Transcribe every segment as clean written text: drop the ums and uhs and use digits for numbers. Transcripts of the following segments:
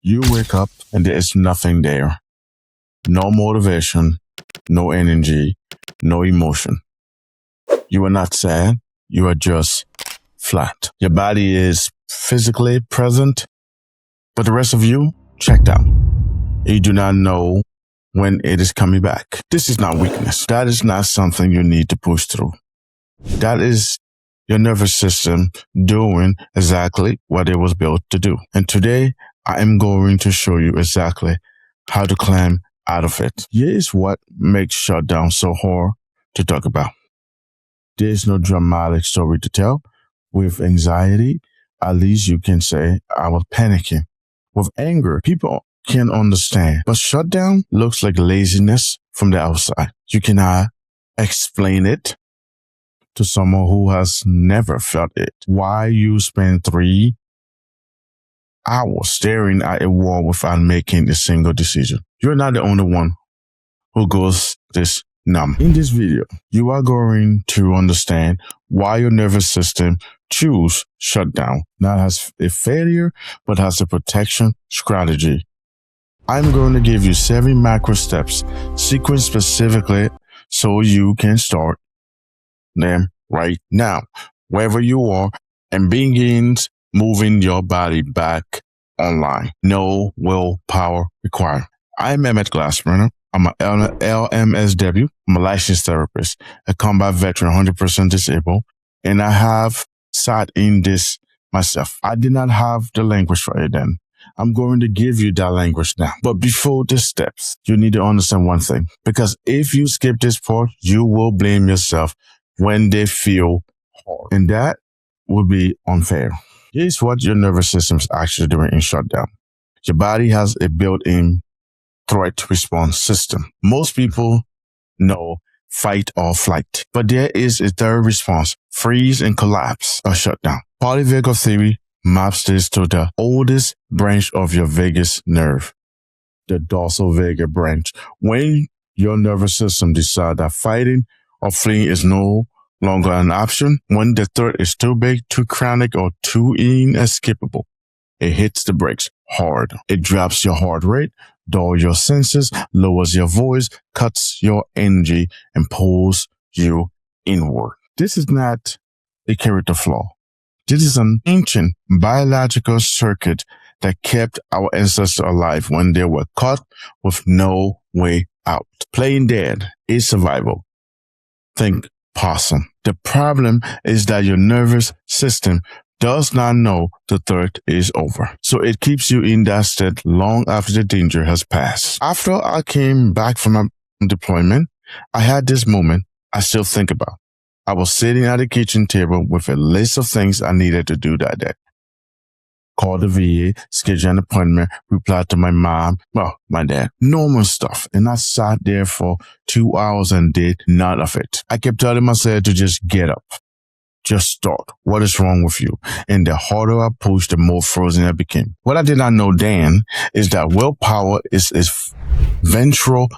You wake up and there is nothing there. No motivation, no energy, no emotion. You are not sad. You are just flat. Your body is physically present, but the rest of you checked out. You do not know when it is coming back. This is not weakness. That is not something you need to push through. That is your nervous system doing exactly what it was built to do. And today, I am going to show you exactly how to climb out of it. Here's what makes shutdown so hard to talk about. There's no dramatic story to tell. With anxiety, at least you can say, I was panicking. With anger, people can understand. But shutdown looks like laziness from the outside. You cannot explain it to someone who has never felt it. Why you spend 3 hours staring at a wall without making a single decision. You're not the only one who goes this numb. In this video, you are going to understand why your nervous system choose shutdown, not as a failure, but as a protection strategy. I'm going to give you 7 macro steps, sequenced specifically so you can start them right now, wherever you are, and begins moving your body back online. No willpower required. I'm Mehmet Glassburner. I'm an LMSW. I'm a licensed therapist, a combat veteran, 100% disabled, and I have sat in this myself. I did not have the language for it then. I'm going to give you that language now. But before the steps, you need to understand one thing, because if you skip this part, you will blame yourself when they feel hard, and that would be unfair. Here's what your nervous system is actually doing in shutdown. Your body has a built-in threat response system. Most people know fight or flight, but there is a third response, freeze and collapse or shutdown. Polyvagal theory maps this to the oldest branch of your vagus nerve, the dorsal vagal branch. When your nervous system decides that fighting or fleeing is no longer an option, when the threat is too big, too chronic, or too inescapable, it hits the brakes hard. It drops your heart rate, dulls your senses, lowers your voice, cuts your energy, and pulls you inward. This is not a character flaw. This is an ancient biological circuit that kept our ancestors alive when they were caught with no way out. Playing dead is survival. Think possum. The problem is that your nervous system does not know the threat is over. So it keeps you in that state long after the danger has passed. After I came back from my deployment, I had this moment I still think about. I was sitting at the kitchen table with a list of things I needed to do that day. Called the VA, scheduled an appointment, replied to my mom, my dad, normal stuff. And I sat there for 2 hours and did none of it. I kept telling myself to just get up. Just start. What is wrong with you? And the harder I pushed, the more frozen I became. What I did not know then is that willpower is ventral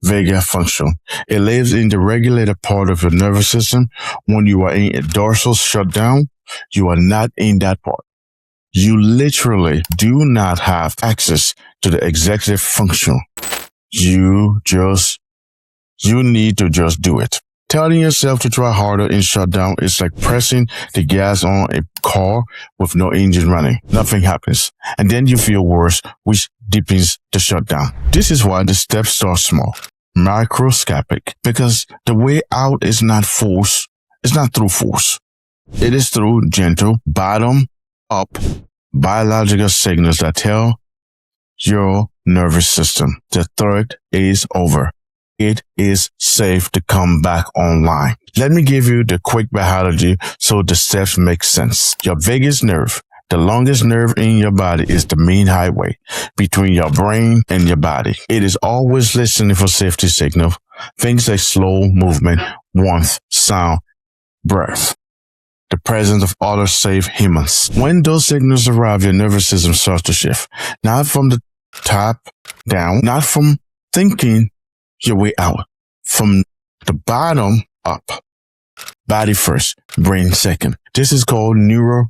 vagal function. It lives in the regulated part of your nervous system. When you are in a dorsal shutdown, you are not in that part. You literally do not have access to the executive function. You need to just do it. Telling yourself to try harder in shutdown is like pressing the gas on a car with no engine running. Nothing happens. And then you feel worse, which deepens the shutdown. This is why the steps start small, microscopic, because the way out is not force. It's not through force. It is through gentle, bottom up biological signals that tell your nervous system the threat is over. It is safe to come back online. Let me give you the quick biology so the steps make sense. Your vagus nerve, the longest nerve in your body, is the main highway between your brain and your body. It is always listening for safety signals, things like slow movement, warmth, sound, breath, the presence of other safe humans. When those signals arrive, your nervous system starts to shift, not from the top down, not from thinking your way out, from the bottom up. Body first, brain second. This is called neuroception.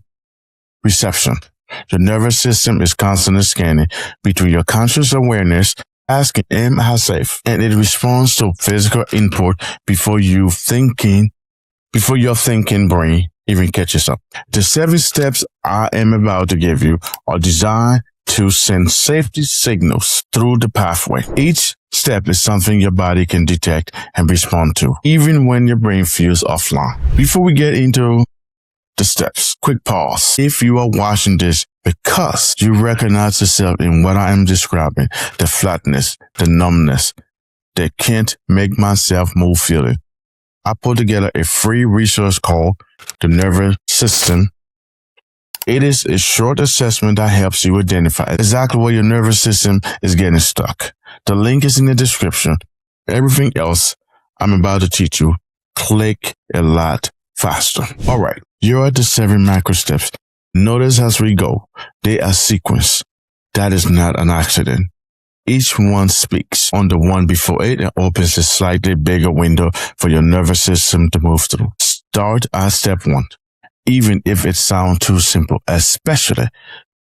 Your nervous system is constantly scanning between your conscious awareness, asking, am I safe? And it responds to physical input before your thinking brain even catches up. The 7 steps I am about to give you are designed to send safety signals through the pathway. Each step is something your body can detect and respond to, even when your brain feels offline. Before we get into the steps, quick pause. If you are watching this because you recognize yourself in what I am describing, the flatness, the numbness, the can't make myself move feeling, I put together a free resource called the Nervous System. It is a short assessment that helps you identify exactly where your nervous system is getting stuck. The link is in the description. Everything else I'm about to teach you, click a lot faster. All right, here are the 7 macro steps. Notice as we go, they are sequenced. That is not an accident. Each one speaks on the one before it and opens a slightly bigger window for your nervous system to move through. Start at step 1, even if it sounds too simple, especially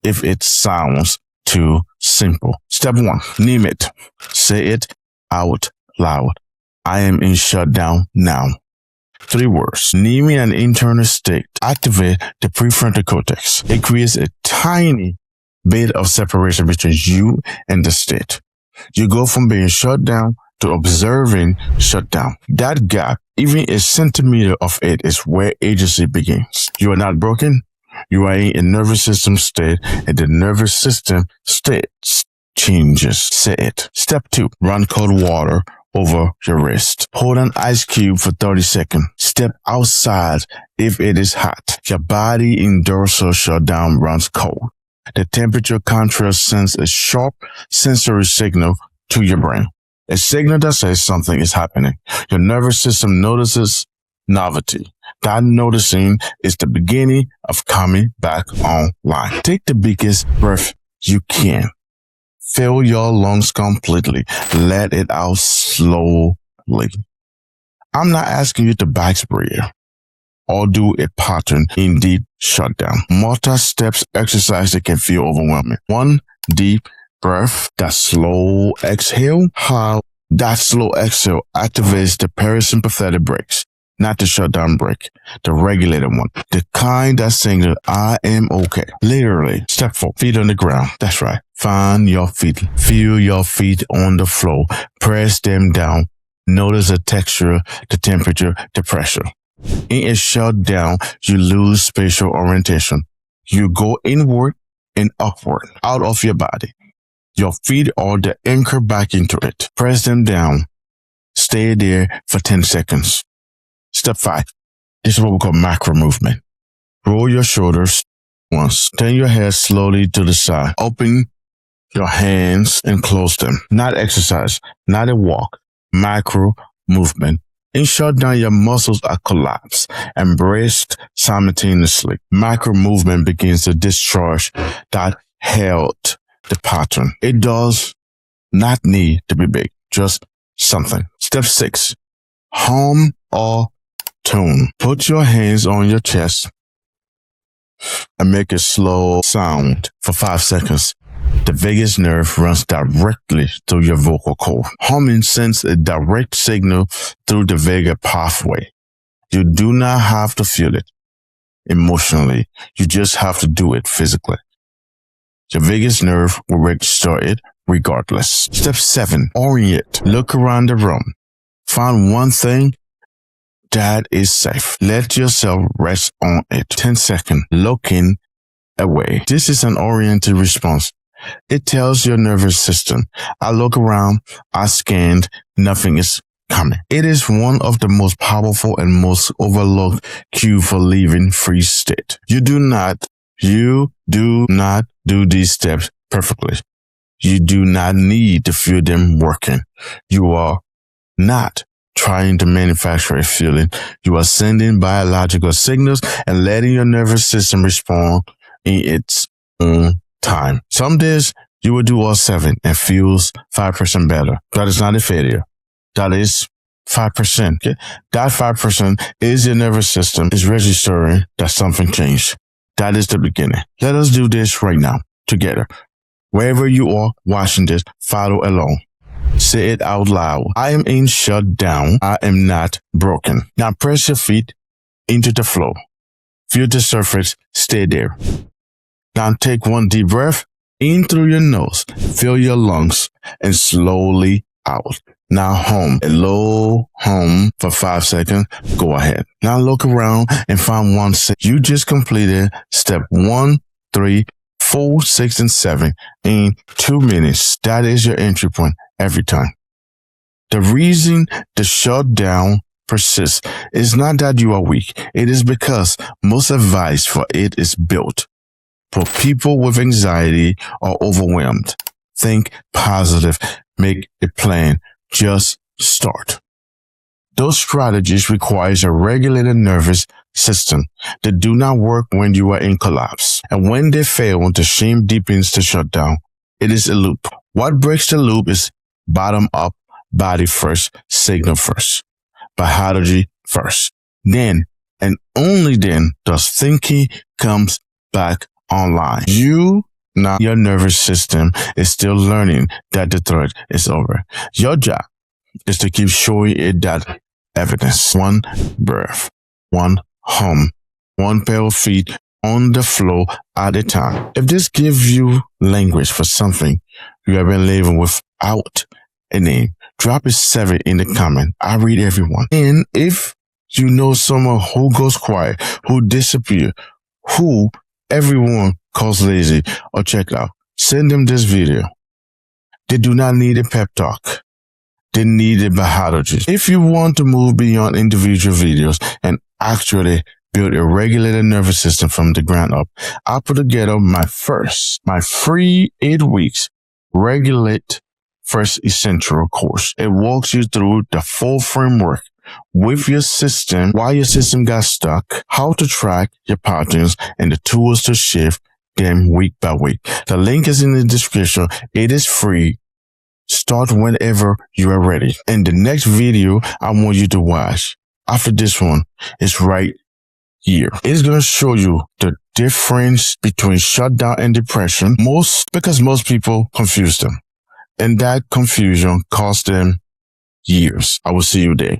if it sounds too simple. Step 1, name it. Say it out loud. I am in shutdown now. 3 words. Naming an internal state. Activate the prefrontal cortex. It creates a tiny bit of separation between you and the state. You go from being shut down to observing shutdown. That gap, even a centimeter of it, is where agency begins. You are not broken. You are in a nervous system state, and the nervous system state changes. Say it. Step 2, run cold water over your wrist. Hold an ice cube for 30 seconds. Step outside if it is hot. Your body in dorsal shutdown runs cold. The temperature contrast sends a sharp sensory signal to your brain. A signal that says something is happening. Your nervous system notices novelty. That noticing is the beginning of coming back online. Take the biggest breath you can. Fill your lungs completely. Let it out slowly. I'm not asking you to back breathe or do a pattern in deep shutdown. Multi-steps exercise that can feel overwhelming. 1 deep breath, that slow exhale. How that slow exhale activates the parasympathetic brakes, not the shutdown brake, the regulated one, the kind that signals I am okay. Literally. Step 4, feet on the ground. That's right. Find your feet. Feel your feet on the floor. Press them down. Notice the texture, the temperature, the pressure. In a shutdown, you lose spatial orientation. You go inward and upward, out of your body. Your feet are the anchor back into it. Press them down. Stay there for 10 seconds. Step 5. This is what we call macro movement. Roll your shoulders once. Turn your head slowly to the side. Open your hands and close them. Not exercise, not a walk. Macro movement. In shutdown, your muscles are collapsed and braced simultaneously. Macro movement begins to discharge that held the pattern. It does not need to be big, just something. Step 6, hum or tune. Put your hands on your chest and make a slow sound for 5 seconds. The vagus nerve runs directly through your vocal cord. Humming sends a direct signal through the vagal pathway. You do not have to feel it emotionally. You just have to do it physically. Your vagus nerve will register it regardless. Step 7, orient. Look around the room. Find one thing that is safe. Let yourself rest on it. 10 seconds. Looking away. This is an oriented response. It tells your nervous system, I look around, I scanned, nothing is coming. It is one of the most powerful and most overlooked cue for leaving free state. You do not do these steps perfectly. You do not need to feel them working. You are not trying to manufacture a feeling. You are sending biological signals and letting your nervous system respond in its own time. Some days you will do all 7 and feels 5% better. That is not a failure. That is 5%. Okay? That 5% is your nervous system is registering that something changed. That is the beginning. Let us do this right now, together. Wherever you are watching this, follow along. Say it out loud. I am in shutdown. I am not broken. Now press your feet into the floor. Feel the surface. Stay there. Now take one deep breath in through your nose. Fill your lungs and slowly out. Now hum. A low hum for 5 seconds. Go ahead. Now look around and find one step. You just completed step 1, 3, 4, 6, and 7 in 2 minutes. That is your entry point every time. The reason the shutdown persists is not that you are weak. It is because most advice for it is built for people with anxiety or overwhelmed. Think positive. Make a plan. Just start. Those strategies require a regulated nervous system that do not work when you are in collapse. And when they fail, the shame deepens the shutdown. It is a loop. What breaks the loop is bottom up, body first, signal first, biology first. Then, and only then, does thinking comes back online. Now your nervous system is still learning that the threat is over. Your job is to keep showing it that evidence. One breath, one hum, one pair of feet on the floor at a time. If this gives you language for something you have been living without a name, drop a 7 in the comment. I read everyone. And if you know someone who goes quiet, who disappears, who everyone calls lazy or checked out, send them this video. They do not need a pep talk. They need a biologist. If you want to move beyond individual videos and actually build a regulated nervous system from the ground up, I'll put together my free 8 weeks Regulate First Essential course. It walks you through the full framework with your system, why your system got stuck, how to track your patterns, and the tools to shift them week by week. The link is in the description. It is free. Start whenever you are ready. And the next video I want you to watch after this one is right here. It's going to show you the difference between shutdown and depression. Because most people confuse them. And that confusion cost them years. I will see you there.